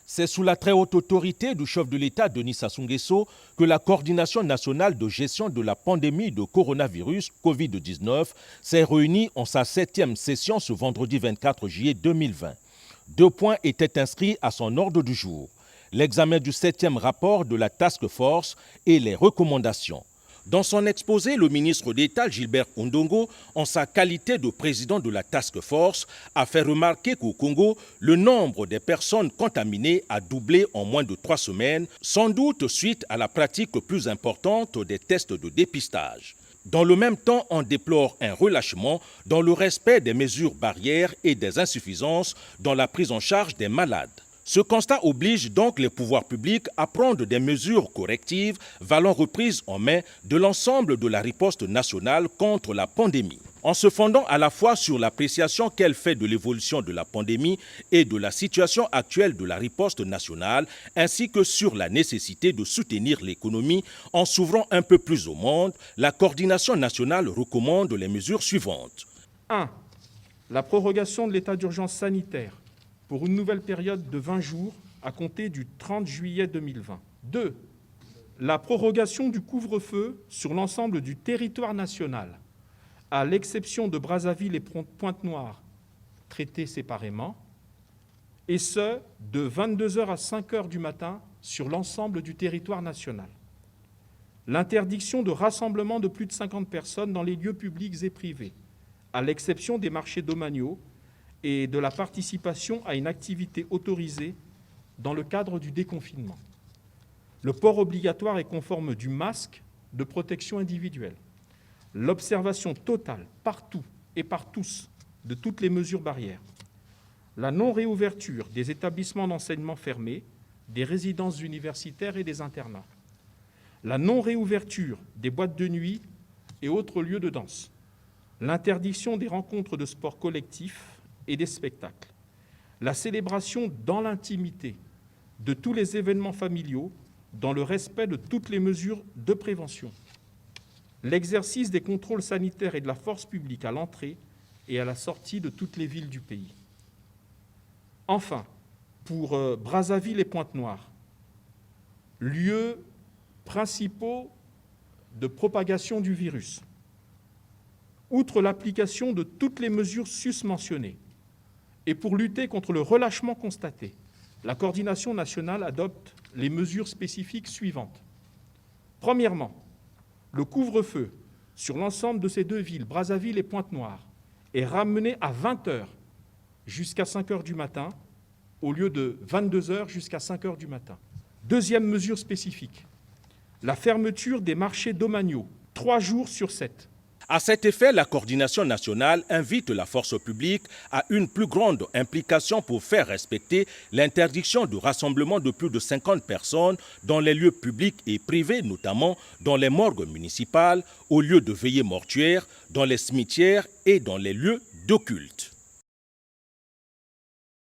C'est sous la très haute autorité du chef de l'État, Denis Sassou Nguesso, que la Coordination nationale de gestion de la pandémie de coronavirus Covid-19 s'est réunie en sa 7e session ce vendredi 24 juillet 2020. 2 points étaient inscrits à son ordre du jour: l'examen du 7e rapport de la Task Force et les recommandations. Dans son exposé, le ministre d'État Gilbert Ondongo, en sa qualité de président de la Task Force, a fait remarquer qu'au Congo, le nombre des personnes contaminées a doublé en moins de 3 semaines, sans doute suite à la pratique plus importante des tests de dépistage. Dans le même temps, on déplore un relâchement dans le respect des mesures barrières et des insuffisances dans la prise en charge des malades. Ce constat oblige donc les pouvoirs publics à prendre des mesures correctives valant reprise en main de l'ensemble de la riposte nationale contre la pandémie. En se fondant à la fois sur l'appréciation qu'elle fait de l'évolution de la pandémie et de la situation actuelle de la riposte nationale, ainsi que sur la nécessité de soutenir l'économie en s'ouvrant un peu plus au monde, la coordination nationale recommande les mesures suivantes. 1. La prorogation de l'état d'urgence sanitaire pour une nouvelle période de 20 jours à compter du 30 juillet 2020. 2. La prorogation du couvre-feu sur l'ensemble du territoire national, à l'exception de Brazzaville et Pointe-Noire, traités séparément, et ce, de 22h à 5h du matin sur l'ensemble du territoire national. L'interdiction de rassemblement de plus de 50 personnes dans les lieux publics et privés, à l'exception des marchés domaniaux, et de la participation à une activité autorisée dans le cadre du déconfinement. Le port obligatoire et conforme du masque de protection individuelle. L'observation totale, partout et par tous, de toutes les mesures barrières. La non-réouverture des établissements d'enseignement fermés, des résidences universitaires et des internats. La non-réouverture des boîtes de nuit et autres lieux de danse. L'interdiction des rencontres de sport collectifs et des spectacles, la célébration dans l'intimité de tous les événements familiaux dans le respect de toutes les mesures de prévention, l'exercice des contrôles sanitaires et de la force publique à l'entrée et à la sortie de toutes les villes du pays. Enfin, pour Brazzaville et Pointe-Noire, lieux principaux de propagation du virus, outre l'application de toutes les mesures susmentionnées, et pour lutter contre le relâchement constaté, la coordination nationale adopte les mesures spécifiques suivantes. Premièrement, le couvre-feu sur l'ensemble de ces 2 villes, Brazzaville et Pointe-Noire, est ramené à 20h jusqu'à 5h du matin, au lieu de 22h jusqu'à 5h du matin. Deuxième mesure spécifique, la fermeture des marchés domaniaux, 3 jours sur 7. À cet effet, la coordination nationale invite la force publique à une plus grande implication pour faire respecter l'interdiction de rassemblement de plus de 50 personnes dans les lieux publics et privés, notamment dans les morgues municipales, aux lieux de veillée mortuaire, dans les cimetières et dans les lieux d'occulte.